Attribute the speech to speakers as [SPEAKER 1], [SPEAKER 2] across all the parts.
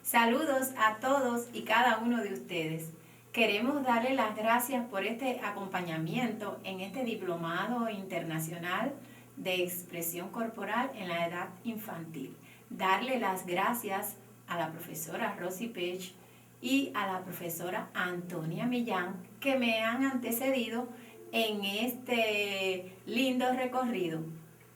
[SPEAKER 1] Saludos a todos y cada uno de ustedes. Queremos darle las gracias por este acompañamiento en este diplomado internacional de expresión corporal en la edad infantil. Darle las gracias a la profesora Rosy Pech y a la profesora Antonia Millán, que me han antecedido en este lindo recorrido.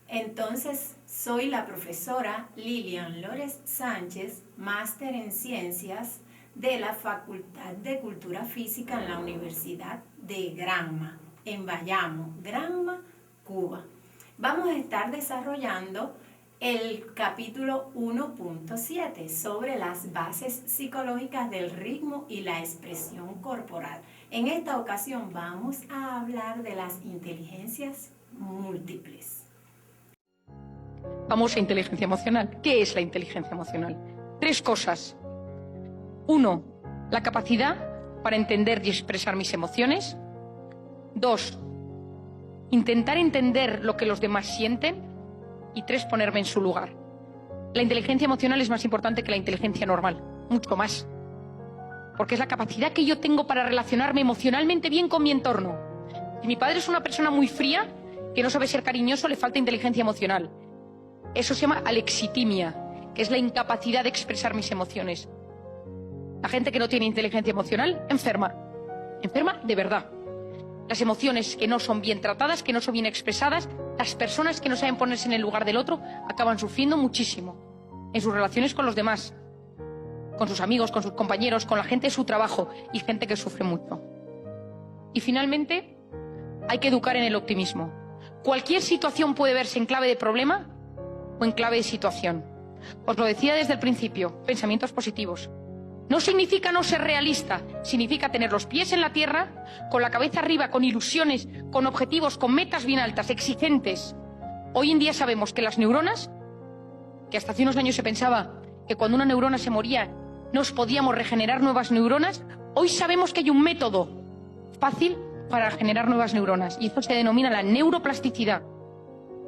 [SPEAKER 1] Entonces, soy la profesora Lilian Lórez Sánchez, máster en Ciencias de la Facultad de Cultura Física en la Universidad de Granma, en Bayamo, Granma, Cuba. Vamos a estar desarrollando el capítulo 1.7 sobre las bases psicológicas del ritmo y la expresión corporal. En esta ocasión vamos a hablar de las inteligencias múltiples.
[SPEAKER 2] Vamos a inteligencia emocional. ¿Qué es la inteligencia emocional? 3 cosas. 1. La capacidad para entender y expresar mis emociones. 2. Intentar entender lo que los demás sienten. Y 3. Ponerme en su lugar. La inteligencia emocional es más importante que la inteligencia normal. Mucho más. Porque es la capacidad que yo tengo para relacionarme emocionalmente bien con mi entorno. Si mi padre es una persona muy fría, que no sabe ser cariñoso, le falta inteligencia emocional. Eso se llama alexitimia, que es la incapacidad de expresar mis emociones. La gente que no tiene inteligencia emocional, enferma. Enferma de verdad. Las emociones que no son bien tratadas, que no son bien expresadas, las personas que no saben ponerse en el lugar del otro, acaban sufriendo muchísimo. En sus relaciones con los demás, con sus amigos, con sus compañeros, con la gente de su trabajo, y gente que sufre mucho. Y finalmente, hay que educar en el optimismo. Cualquier situación puede verse en clave de problema o en clave de situación. Os lo decía desde el principio, pensamientos positivos. No significa no ser realista, significa tener los pies en la tierra, con la cabeza arriba, con ilusiones, con objetivos, con metas bien altas, exigentes. Hoy en día sabemos que las neuronas, que hasta hace unos años se pensaba que cuando una neurona se moría nos podíamos regenerar nuevas neuronas, hoy sabemos que hay un método fácil para generar nuevas neuronas, y esto se denomina la neuroplasticidad.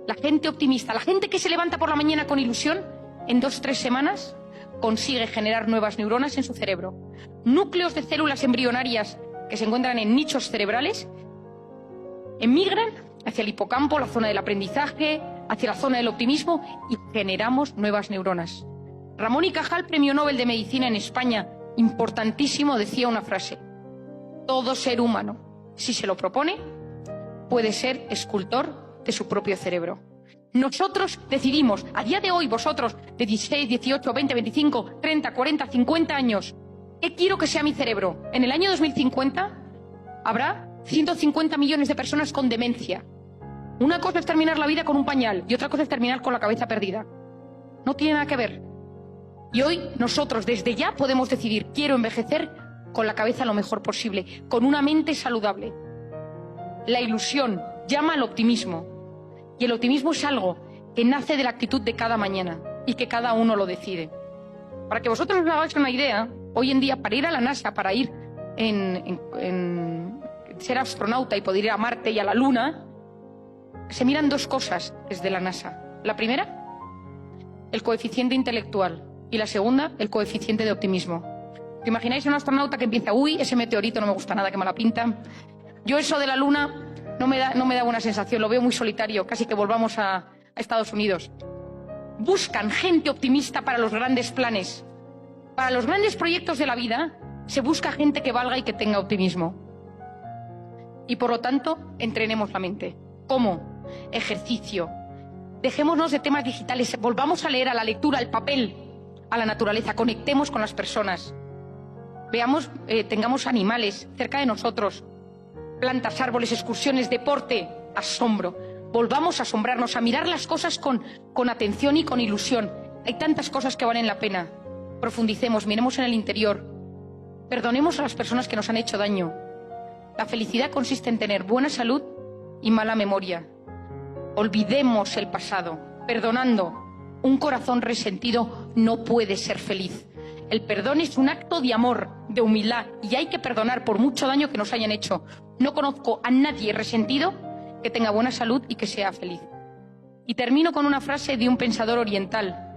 [SPEAKER 2] La gente optimista, la gente que se levanta por la mañana con ilusión, en 2-3 semanas consigue generar nuevas neuronas en su cerebro. Núcleos de células embrionarias que se encuentran en nichos cerebrales emigran hacia el hipocampo, la zona del aprendizaje, hacia la zona del optimismo, y generamos nuevas neuronas. Ramón y Cajal, premio Nobel de Medicina en España, importantísimo, decía una frase: todo ser humano, si se lo propone, puede ser escultor de su propio cerebro. Nosotros decidimos, a día de hoy, vosotros, de 16, 18, 20, 25, 30, 40, 50 años, ¿qué quiero que sea mi cerebro? En el año 2050 habrá 150 millones de personas con demencia. Una cosa es terminar la vida con un pañal y otra cosa es terminar con la cabeza perdida. No tiene nada que ver. Y hoy nosotros desde ya podemos decidir: quiero envejecer con la cabeza lo mejor posible, con una mente saludable. La ilusión llama al optimismo. Y el optimismo es algo que nace de la actitud de cada mañana y que cada uno lo decide. Para que vosotros os hagáis una idea, hoy en día, para ir a la NASA, para ir ser astronauta y poder ir a Marte y a la Luna, se miran 2 cosas desde la NASA. La primera, el coeficiente intelectual, y la segunda, el coeficiente de optimismo. ¿Te imagináis un astronauta que empieza: uy, ese meteorito no me gusta nada, qué mala pinta? Yo eso de la Luna no me da buena sensación, lo veo muy solitario, casi que volvamos a Estados Unidos. Buscan gente optimista para los grandes planes. Para los grandes proyectos de la vida se busca gente que valga y que tenga optimismo. Y por lo tanto, entrenemos la mente. ¿Cómo? Ejercicio. Dejémonos de temas digitales, volvamos a leer, a la lectura, al papel, a la naturaleza, conectemos con las personas. Veamos, tengamos animales cerca de nosotros, plantas, árboles, excursiones, deporte, asombro. Volvamos a asombrarnos, a mirar las cosas con atención y con ilusión. Hay tantas cosas que valen la pena. Profundicemos, miremos en el interior. Perdonemos a las personas que nos han hecho daño. La felicidad consiste en tener buena salud y mala memoria. Olvidemos el pasado, perdonando. Un corazón resentido no puede ser feliz. El perdón es un acto de amor, de humildad, y hay que perdonar por mucho daño que nos hayan hecho. No conozco a nadie resentido que tenga buena salud y que sea feliz. Y termino con una frase de un pensador oriental.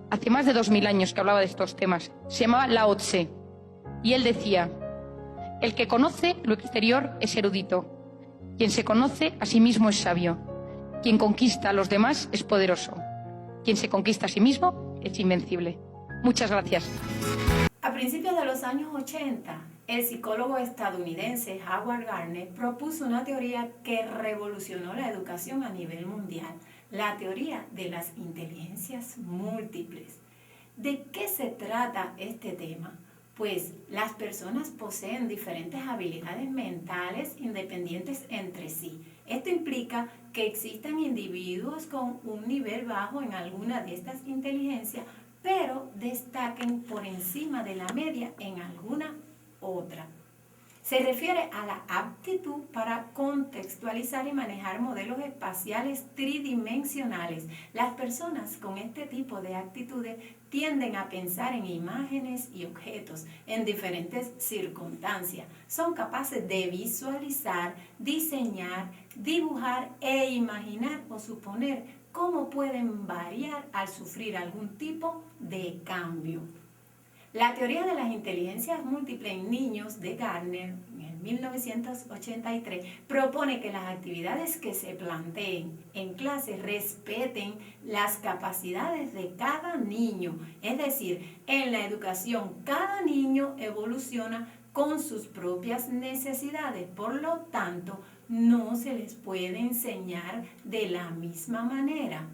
[SPEAKER 2] hace más de 2000 años que hablaba de estos temas. Se llamaba Lao Tse. Y él decía: el que conoce lo exterior es erudito. Quien se conoce a sí mismo es sabio. Quien conquista a los demás es poderoso. Quien se conquista a sí mismo es invencible. Muchas gracias.
[SPEAKER 1] A principios de los años 80, el psicólogo estadounidense Howard Gardner propuso una teoría que revolucionó la educación a nivel mundial, la teoría de las inteligencias múltiples. ¿De qué se trata este tema? Pues las personas poseen diferentes habilidades mentales independientes entre sí. Esto implica que existan individuos con un nivel bajo en alguna de estas inteligencias, pero destaquen por encima de la media en alguna otra. Se refiere a la aptitud para contextualizar y manejar modelos espaciales tridimensionales. Las personas con este tipo de actitudes tienden a pensar en imágenes y objetos en diferentes circunstancias. Son capaces de visualizar, diseñar, dibujar e imaginar o suponer cómo pueden variar al sufrir algún tipo de cambio. La teoría de las inteligencias múltiples en niños de Gardner, en 1983, propone que las actividades que se planteen en clase respeten las capacidades de cada niño. Es decir, en la educación cada niño evoluciona con sus propias necesidades. Por lo tanto, no se les puede enseñar de la misma manera.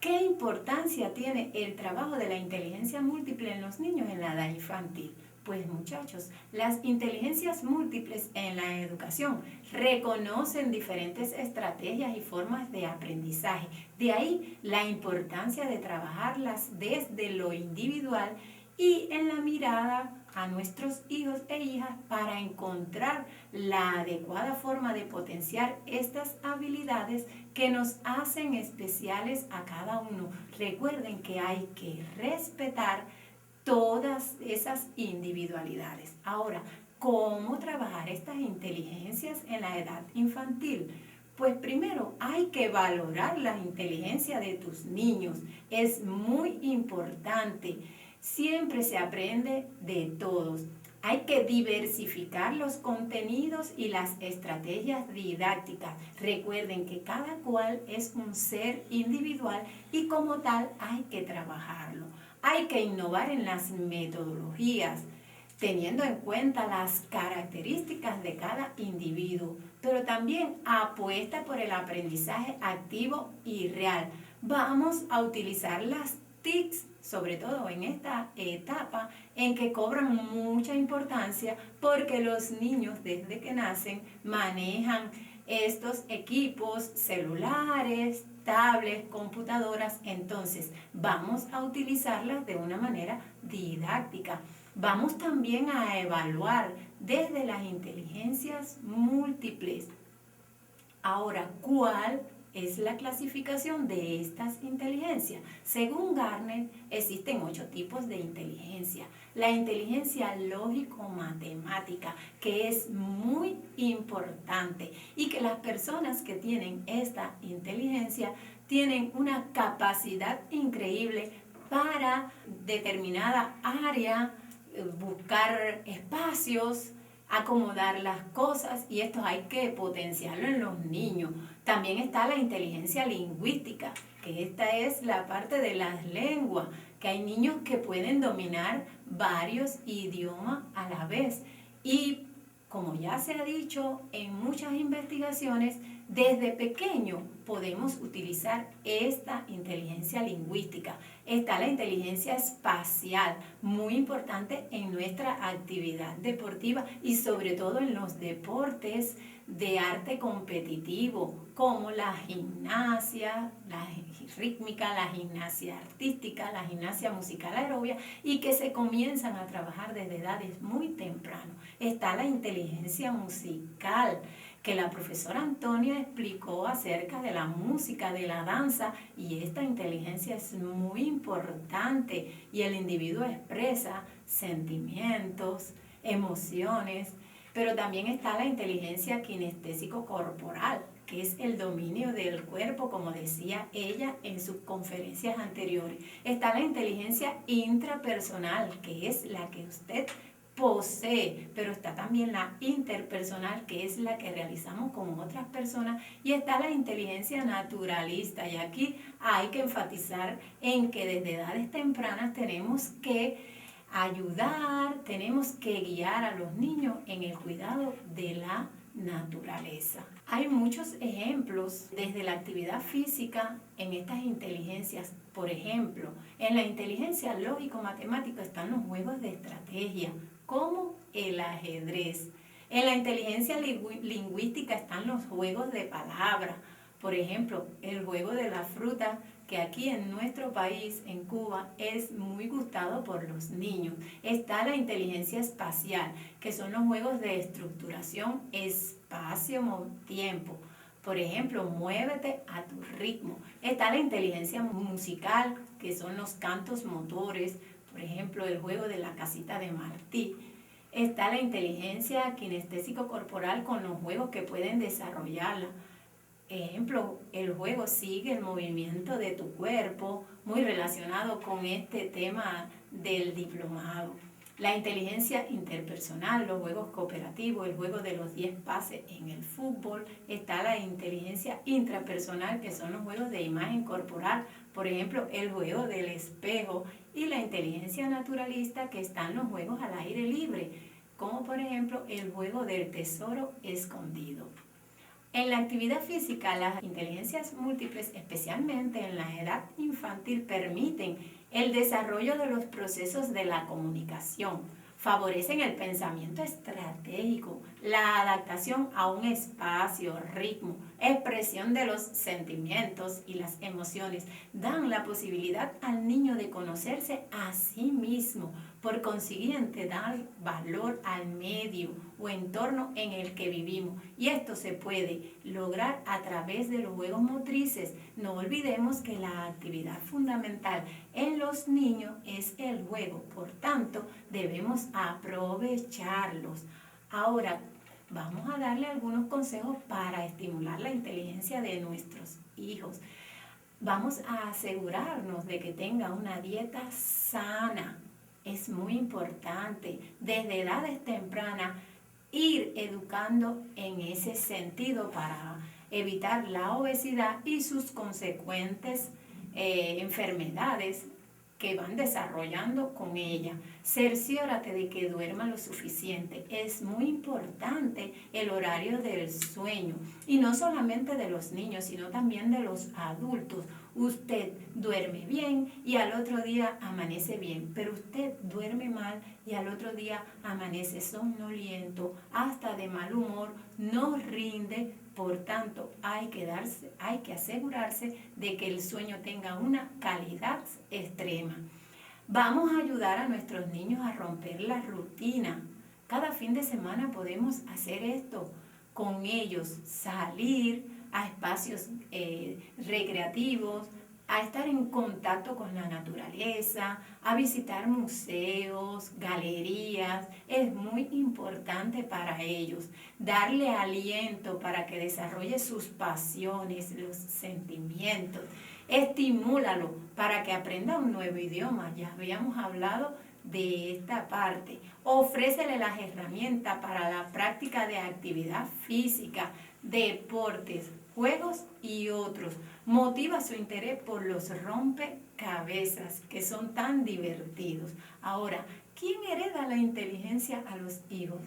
[SPEAKER 1] ¿Qué importancia tiene el trabajo de la inteligencia múltiple en los niños en la edad infantil? Pues muchachos, las inteligencias múltiples en la educación reconocen diferentes estrategias y formas de aprendizaje. De ahí la importancia de trabajarlas desde lo individual y en la mirada a nuestros hijos e hijas para encontrar la adecuada forma de potenciar estas habilidades que nos hacen especiales a cada uno. Recuerden que hay que respetar todas esas individualidades. Ahora, ¿cómo trabajar estas inteligencias en la edad infantil? Pues primero hay que valorar la inteligencia de tus niños. Es muy importante. Siempre se aprende de todos. Hay que diversificar los contenidos y las estrategias didácticas. Recuerden que cada cual es un ser individual y como tal hay que trabajarlo. Hay que innovar en las metodologías, teniendo en cuenta las características de cada individuo, pero también apuesta por el aprendizaje activo y real. Vamos a utilizar las TICs, sobre todo en esta etapa en que cobran mucha importancia porque los niños desde que nacen manejan estos equipos celulares, tablets, computadoras. Entonces vamos a utilizarlas de una manera didáctica. Vamos también a evaluar desde las inteligencias múltiples. Ahora, ¿cuál es la clasificación de estas inteligencias? Según Gardner, existen 8 tipos de inteligencia. La inteligencia lógico-matemática, que es muy importante, y que las personas que tienen esta inteligencia tienen una capacidad increíble para determinada área, buscar espacios, acomodar las cosas, y esto hay que potenciarlo en los niños. También está la inteligencia lingüística, que esta es la parte de las lenguas, que hay niños que pueden dominar varios idiomas a la vez. Y como ya se ha dicho en muchas investigaciones, desde pequeño podemos utilizar esta inteligencia lingüística. Está la inteligencia espacial, muy importante en nuestra actividad deportiva y sobre todo en los deportes de arte competitivo, como la gimnasia, la rítmica, la gimnasia artística, la gimnasia musical aerobia, y que se comienzan a trabajar desde edades muy tempranas. Está la inteligencia musical, que la profesora Antonia explicó acerca de la música, de la danza, y esta inteligencia es muy importante y el individuo expresa sentimientos, emociones, pero también está la inteligencia kinestésico-corporal, que es el dominio del cuerpo, como decía ella en sus conferencias anteriores. Está la inteligencia intrapersonal, que es la que usted posee, pero está también la interpersonal, que es la que realizamos con otras personas, y está la inteligencia naturalista. Y aquí hay que enfatizar en que desde edades tempranas tenemos que ayudar, tenemos que guiar a los niños en el cuidado de la naturaleza. Hay muchos ejemplos desde la actividad física en estas inteligencias. Por ejemplo, en la inteligencia lógico-matemática están los juegos de estrategia, como el ajedrez. En la inteligencia lingüística están los juegos de palabra. Por ejemplo, el juego de la fruta, que aquí en nuestro país, en Cuba, es muy gustado por los niños. Está la inteligencia espacial, que son los juegos de estructuración espacio-tiempo. Por ejemplo, muévete a tu ritmo. Está la inteligencia musical, que son los cantos motores. Por ejemplo, el juego de la casita de Martí. Está la inteligencia kinestésico-corporal con los juegos que pueden desarrollarla. Ejemplo, el juego sigue el movimiento de tu cuerpo, muy relacionado con este tema del diplomado. La inteligencia interpersonal, los juegos cooperativos, el juego de los 10 pases en el fútbol. Está la inteligencia intrapersonal, que son los juegos de imagen corporal, por ejemplo, el juego del espejo. Y la inteligencia naturalista, que están los juegos al aire libre, como por ejemplo el juego del tesoro escondido. En la actividad física, las inteligencias múltiples, especialmente en la edad infantil, permiten el desarrollo de los procesos de la comunicación, favorecen el pensamiento estratégico, la adaptación a un espacio, ritmo, expresión de los sentimientos y las emociones, dan la posibilidad al niño de conocerse a sí mismo, por consiguiente dar valor al medio o entorno en el que vivimos, y esto se puede lograr a través de los juegos motrices. No olvidemos que la actividad fundamental en los niños es el juego, por tanto debemos aprovecharlos. Ahora vamos a darle algunos consejos para estimular la inteligencia de nuestros hijos. Vamos a asegurarnos de que tenga una dieta sana. Es muy importante desde edades tempranas ir educando en ese sentido para evitar la obesidad y sus consecuentes enfermedades que van desarrollando con ella. Cerciórate de que duerma lo suficiente. Es muy importante el horario del sueño, y no solamente de los niños, sino también de los adultos. Usted duerme bien y al otro día amanece bien, pero usted duerme mal y al otro día amanece somnoliento, hasta de mal humor, no rinde. Por tanto, hay que asegurarse de que el sueño tenga una calidad extrema. Vamos a ayudar a nuestros niños a romper la rutina. Cada fin de semana podemos hacer esto con ellos, salir a espacios recreativos, a estar en contacto con la naturaleza, a visitar museos, galerías. Es muy importante para ellos darle aliento para que desarrolle sus pasiones, los sentimientos. Estimúlalo para que aprenda un nuevo idioma. Ya habíamos hablado de esta parte. Ofrécele las herramientas para la práctica de actividad física, deportes, juegos y otros. Motiva su interés por los rompecabezas, que son tan divertidos. Ahora, ¿quién hereda la inteligencia a los hijos?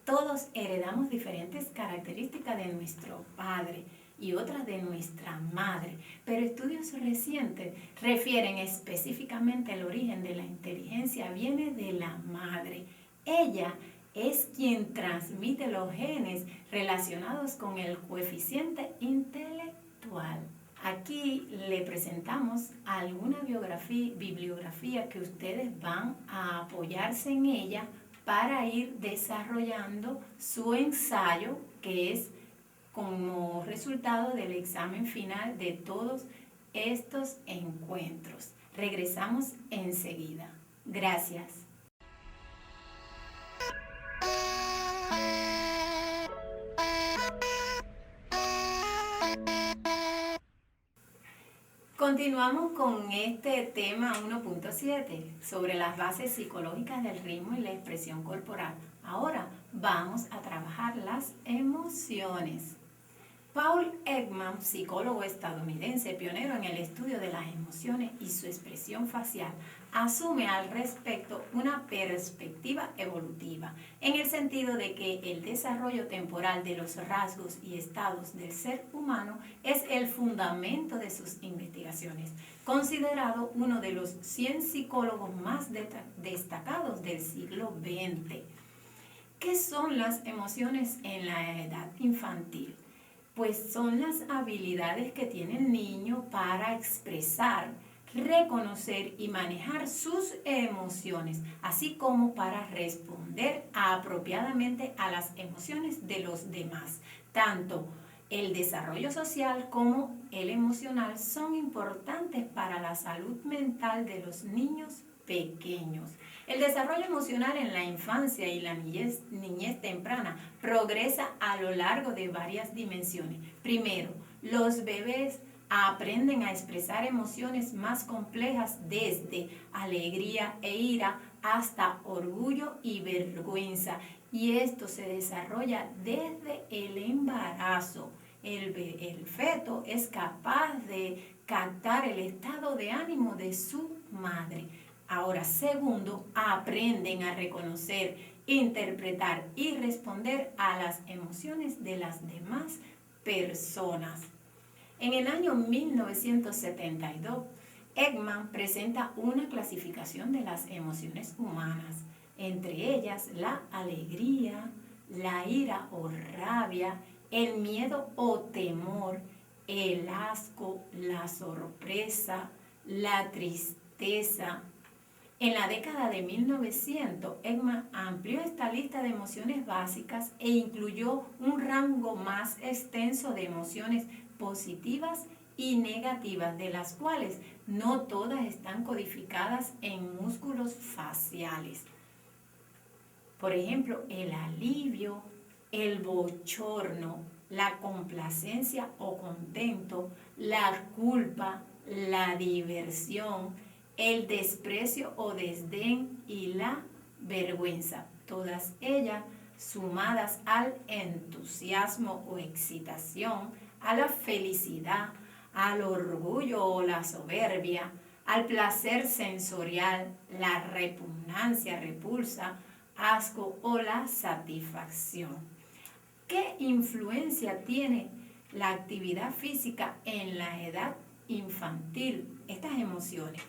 [SPEAKER 1] Todos heredamos diferentes características de nuestro padre y otras de nuestra madre, pero estudios recientes refieren específicamente el origen de la inteligencia viene de la madre. Ella es quien transmite los genes relacionados con el coeficiente intelectual. Aquí le presentamos alguna bibliografía que ustedes van a apoyarse en ella para ir desarrollando su ensayo, que es como resultado del examen final de todos estos encuentros. Regresamos enseguida. Gracias. Continuamos con este tema 1.7 sobre las bases psicológicas del ritmo y la expresión corporal. Ahora vamos a trabajar las emociones. Paul Ekman, psicólogo estadounidense pionero en el estudio de las emociones y su expresión facial, asume al respecto una perspectiva evolutiva, en el sentido de que el desarrollo temporal de los rasgos y estados del ser humano es el fundamento de sus investigaciones, considerado uno de los 100 psicólogos más destacados del siglo XX. ¿Qué son las emociones en la edad infantil? Pues son las habilidades que tiene el niño para expresar, reconocer y manejar sus emociones, así como para responder apropiadamente a las emociones de los demás. Tanto el desarrollo social como el emocional son importantes para la salud mental de los niños pequeños. El desarrollo emocional en la infancia y la niñez temprana progresa a lo largo de varias dimensiones. Primero, los bebés aprenden a expresar emociones más complejas desde alegría e ira hasta orgullo y vergüenza, y esto se desarrolla desde el embarazo. El feto es capaz de captar el estado de ánimo de su madre. Ahora, segundo, aprenden a reconocer, interpretar y responder a las emociones de las demás personas. En el año 1972, Ekman presenta una clasificación de las emociones humanas, entre ellas la alegría, la ira o rabia, el miedo o temor, el asco, la sorpresa, la tristeza. En la década de 1900, Ekman amplió esta lista de emociones básicas e incluyó un rango más extenso de emociones positivas y negativas, de las cuales no todas están codificadas en músculos faciales. Por ejemplo, el alivio, el bochorno, la complacencia o contento, la culpa, la diversión, el desprecio o desdén y la vergüenza. Todas ellas sumadas al entusiasmo o excitación, a la felicidad, al orgullo o la soberbia, al placer sensorial, la repugnancia, repulsa, asco o la satisfacción. ¿Qué influencia tiene la actividad física en la edad infantil? Estas emociones.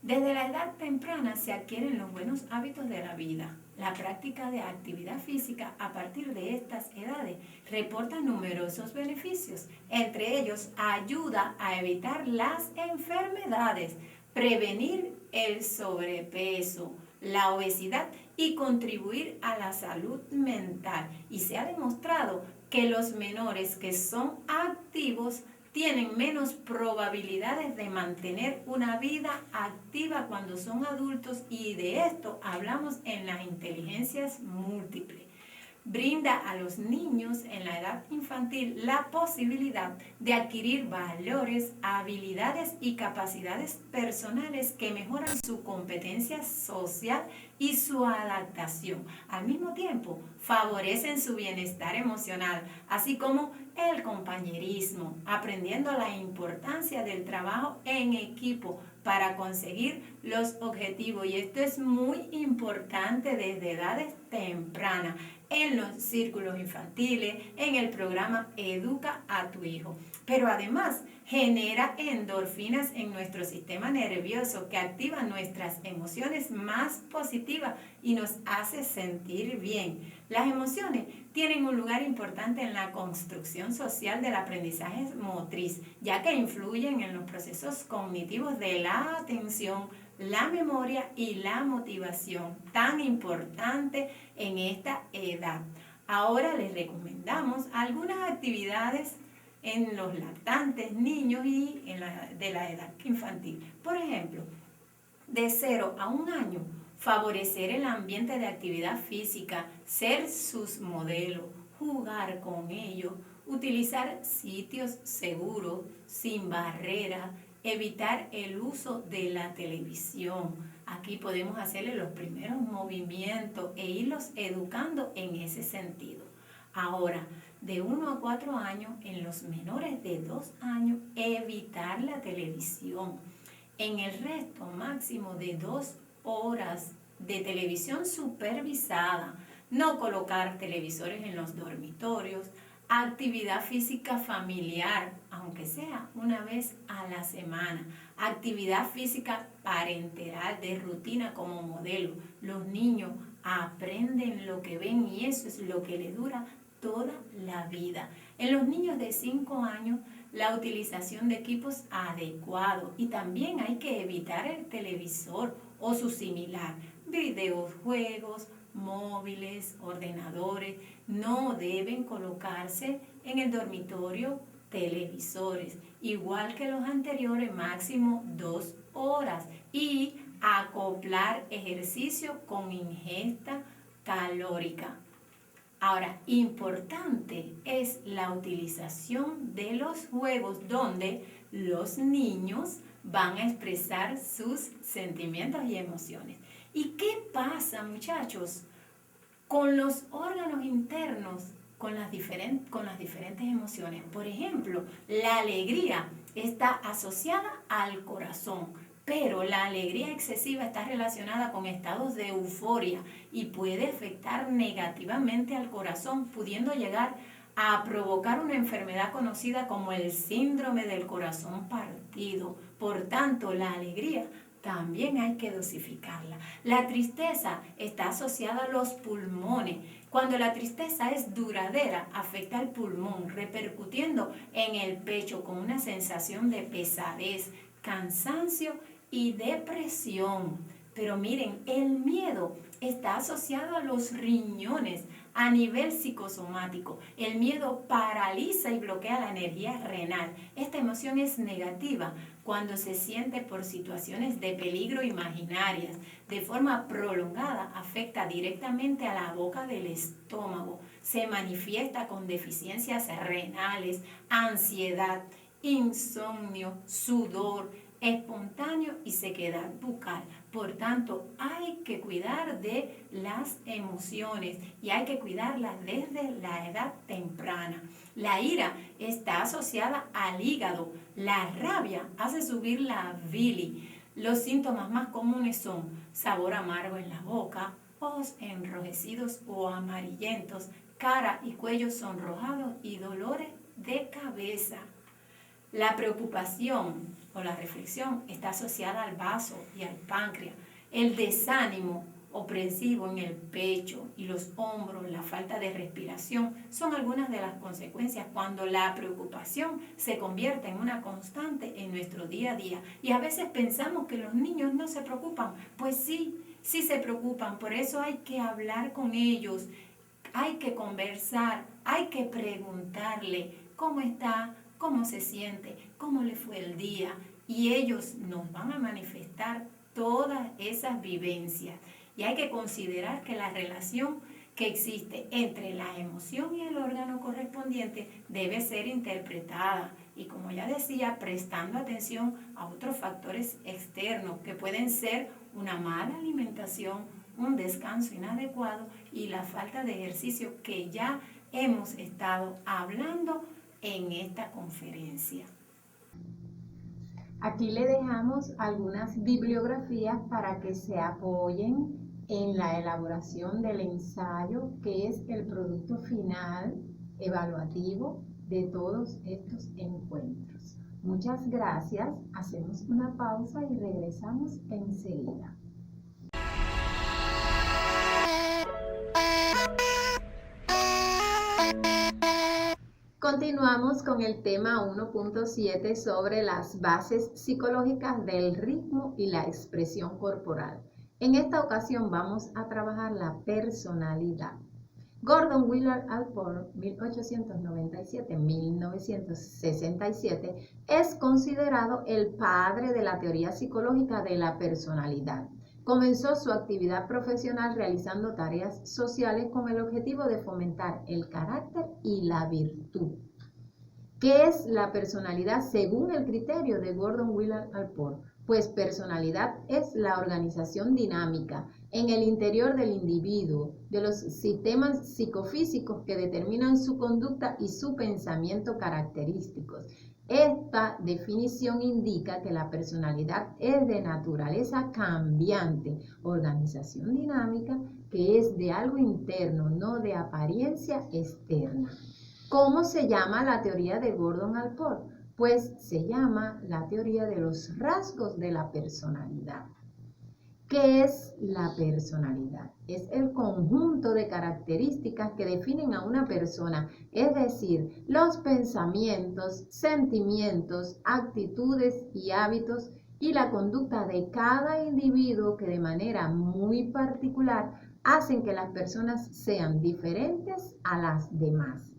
[SPEAKER 1] Desde la edad temprana se adquieren los buenos hábitos de la vida. La práctica de actividad física a partir de estas edades reporta numerosos beneficios. Entre ellos, ayuda a evitar las enfermedades, prevenir el sobrepeso, la obesidad y contribuir a la salud mental. Y se ha demostrado que los menores que son activos tienen menos probabilidades de mantener una vida activa cuando son adultos, y de esto hablamos en las inteligencias múltiples. Brinda a los niños en la edad infantil la posibilidad de adquirir valores, habilidades y capacidades personales que mejoran su competencia social y su adaptación. Al mismo tiempo, favorecen su bienestar emocional, así como el compañerismo, aprendiendo la importancia del trabajo en equipo para conseguir los objetivos. Y esto es muy importante desde edades tempranas, en los círculos infantiles, en el programa Educa a tu hijo. Pero además genera endorfinas en nuestro sistema nervioso que activan nuestras emociones más positivas y nos hace sentir bien. Las emociones tienen un lugar importante en la construcción social del aprendizaje motriz, ya que influyen en los procesos cognitivos de la atención, la memoria y la motivación, tan importante en esta edad. Ahora les recomendamos algunas actividades en los lactantes, niños y de la edad infantil. Por ejemplo, de 0 a 1 año, favorecer el ambiente de actividad física, ser sus modelos, jugar con ellos, utilizar sitios seguros, sin barreras, Evitar el uso de la televisión. Aquí podemos hacerle los primeros movimientos e irlos educando en ese sentido. Ahora, de 1 a 4 años, en los menores de 2 años, evitar la televisión. En el resto, máximo de 2 horas de televisión supervisada. No colocar televisores en los dormitorios. Actividad física familiar, aunque sea una vez a la semana. Actividad física parenteral de rutina como modelo. Los niños aprenden lo que ven y eso es lo que les dura toda la vida. En los niños de 5 años, la utilización de equipos adecuados y también hay que evitar el televisor o su similar. Videojuegos, móviles, ordenadores, no deben colocarse en el dormitorio televisores, igual que los anteriores, máximo 2 horas, y acoplar ejercicio con ingesta calórica. Ahora, importante es la utilización de los juegos donde los niños van a expresar sus sentimientos y emociones. ¿Y qué pasa, muchachos, con los órganos internos, con las diferentes emociones? Por ejemplo, la alegría está asociada al corazón, pero la alegría excesiva está relacionada con estados de euforia y puede afectar negativamente al corazón, pudiendo llegar a provocar una enfermedad conocida como el síndrome del corazón partido. Por tanto, la alegría también hay que dosificarla. La tristeza está asociada a los pulmones. Cuando la tristeza es duradera, afecta al pulmón, repercutiendo en el pecho con una sensación de pesadez, cansancio y depresión. Pero miren, el miedo está asociado a los riñones a nivel psicosomático. El miedo paraliza y bloquea la energía renal. Esta emoción es negativa cuando se siente por situaciones de peligro imaginarias. De forma prolongada afecta directamente a la boca del estómago. Se manifiesta con deficiencias renales, ansiedad, insomnio, sudor espontáneo y sequedad bucal. Por tanto, hay que cuidar de las emociones y hay que cuidarlas desde la edad temprana. La ira está asociada al hígado. La rabia hace subir la bilis. Los síntomas más comunes son sabor amargo en la boca, ojos enrojecidos o amarillentos, cara y cuello sonrojados y dolores de cabeza. La preocupación o la reflexión está asociada al vaso y al páncreas. El desánimo opresivo en el pecho y los hombros, la falta de respiración, son algunas de las consecuencias cuando la preocupación se convierte en una constante en nuestro día a día. Y a veces pensamos que los niños no se preocupan. Pues sí, sí se preocupan. Por eso hay que hablar con ellos, hay que conversar, hay que preguntarle cómo está, cómo se siente, cómo le fue el día, y ellos nos van a manifestar todas esas vivencias. Y hay que considerar que la relación que existe entre la emoción y el órgano correspondiente debe ser interpretada y, como ya decía, prestando atención a otros factores externos que pueden ser una mala alimentación, un descanso inadecuado y la falta de ejercicio que ya hemos estado hablando en esta conferencia. Aquí le dejamos algunas bibliografías para que se apoyen en la elaboración del ensayo, que es el producto final evaluativo de todos estos encuentros. Muchas gracias, hacemos una pausa y regresamos enseguida. Continuamos con el tema 1.7 sobre las bases psicológicas del ritmo y la expresión corporal. En esta ocasión vamos a trabajar la personalidad. Gordon Willard Allport, 1897-1967, es considerado el padre de la teoría psicológica de la personalidad. Comenzó su actividad profesional realizando tareas sociales con el objetivo de fomentar el carácter y la virtud. ¿Qué es la personalidad según el criterio de Gordon Willard Allport? Pues personalidad es la organización dinámica en el interior del individuo, de los sistemas psicofísicos que determinan su conducta y su pensamiento característicos. Esta definición indica que la personalidad es de naturaleza cambiante, organización dinámica, que es de algo interno, no de apariencia externa. ¿Cómo se llama la teoría de Gordon Allport? Pues se llama la teoría de los rasgos de la personalidad. ¿Qué es la personalidad? Es el conjunto de características que definen a una persona, es decir, los pensamientos, sentimientos, actitudes y hábitos y la conducta de cada individuo que de manera muy particular hacen que las personas sean diferentes a las demás.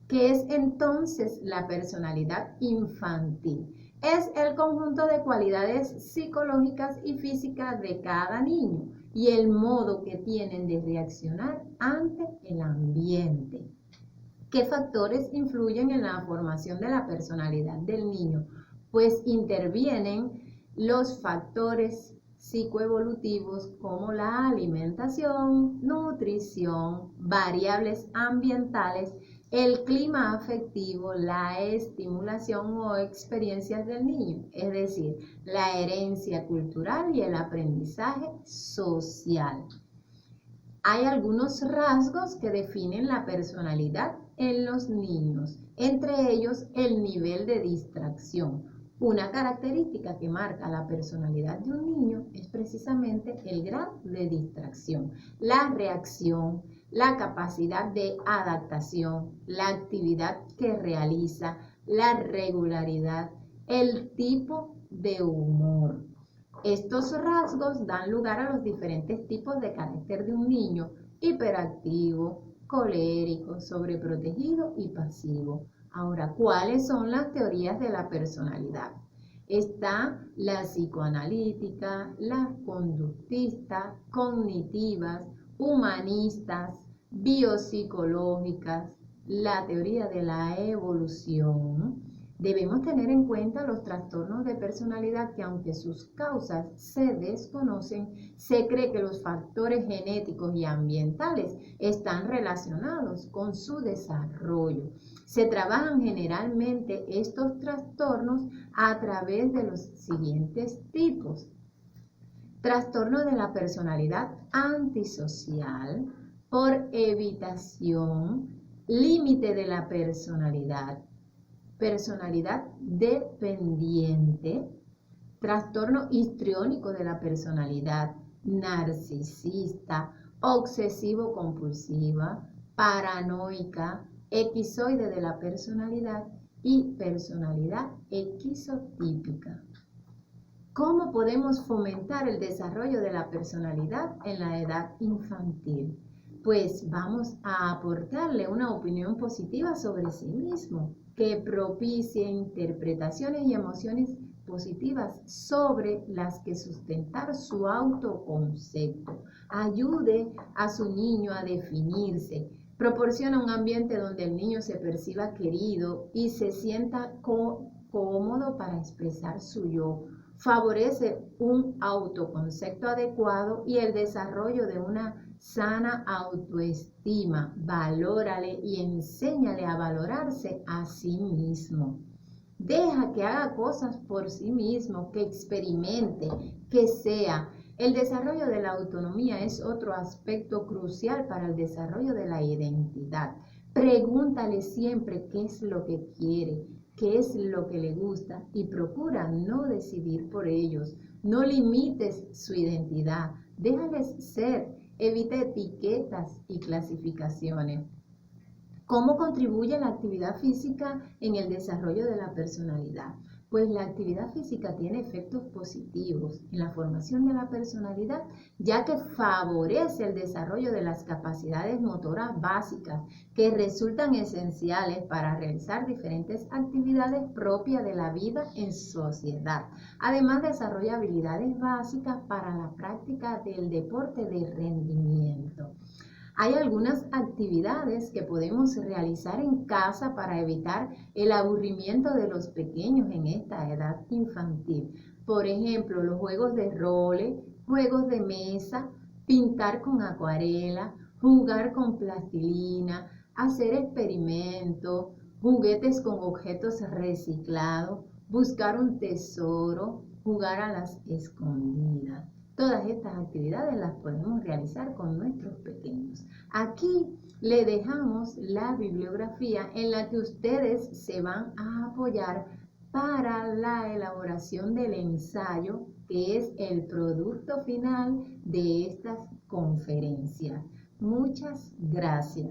[SPEAKER 1] ¿Qué es entonces la personalidad infantil? Es el conjunto de cualidades psicológicas y físicas de cada niño y el modo que tienen de reaccionar ante el ambiente. ¿Qué factores influyen en la formación de la personalidad del niño? Pues intervienen los factores psicoevolutivos como la alimentación, nutrición, variables ambientales, el clima afectivo, la estimulación o experiencias del niño, es decir, la herencia cultural y el aprendizaje social. Hay algunos rasgos que definen la personalidad en los niños, entre ellos el nivel de distracción. Una característica que marca la personalidad de un niño es precisamente el grado de distracción, la reacción, la capacidad de adaptación, la actividad que realiza, la regularidad, el tipo de humor. Estos rasgos dan lugar a los diferentes tipos de carácter de un niño: hiperactivo, colérico, sobreprotegido y pasivo. Ahora, ¿cuáles son las teorías de la personalidad? Está la psicoanalítica, las conductistas, cognitivas, humanistas, biopsicológicas, la teoría de la evolución. Debemos tener en cuenta los trastornos de personalidad que, aunque sus causas se desconocen, se cree que los factores genéticos y ambientales están relacionados con su desarrollo. Se trabajan generalmente estos trastornos a través de los siguientes tipos. Trastorno de la personalidad antisocial, por evitación, límite de la personalidad, personalidad dependiente, trastorno histriónico de la personalidad, narcisista, obsesivo-compulsiva, paranoica, esquizoide de la personalidad y personalidad esquizotípica. ¿Cómo podemos fomentar el desarrollo de la personalidad en la edad infantil? Pues vamos a aportarle una opinión positiva sobre sí mismo, que propicie interpretaciones y emociones positivas sobre las que sustentar su autoconcepto. Ayude a su niño a definirse. Proporciona un ambiente donde el niño se perciba querido y se sienta cómodo para expresar su yo. Favorece un autoconcepto adecuado y el desarrollo de una sana autoestima. Valórale y enséñale a valorarse a sí mismo. Deja que haga cosas por sí mismo, que experimente, que sea. El desarrollo de la autonomía es otro aspecto crucial para el desarrollo de la identidad. Pregúntale siempre qué es lo que quiere, qué es lo que le gusta y procura no decidir por ellos. No limites su identidad, déjales ser, evita etiquetas y clasificaciones. ¿Cómo contribuye la actividad física en el desarrollo de la personalidad? Pues la actividad física tiene efectos positivos en la formación de la personalidad, ya que favorece el desarrollo de las capacidades motoras básicas que resultan esenciales para realizar diferentes actividades propias de la vida en sociedad. Además, desarrolla habilidades básicas para la práctica del deporte de rendimiento. Hay algunas actividades que podemos realizar en casa para evitar el aburrimiento de los pequeños en esta edad infantil. Por ejemplo, los juegos de roles, juegos de mesa, pintar con acuarela, jugar con plastilina, hacer experimentos, juguetes con objetos reciclados, buscar un tesoro, jugar a las escondidas. Todas estas actividades las podemos realizar con nuestros pequeños. Aquí le dejamos la bibliografía en la que ustedes se van a apoyar para la elaboración del ensayo, que es el producto final de estas conferencias. Muchas gracias.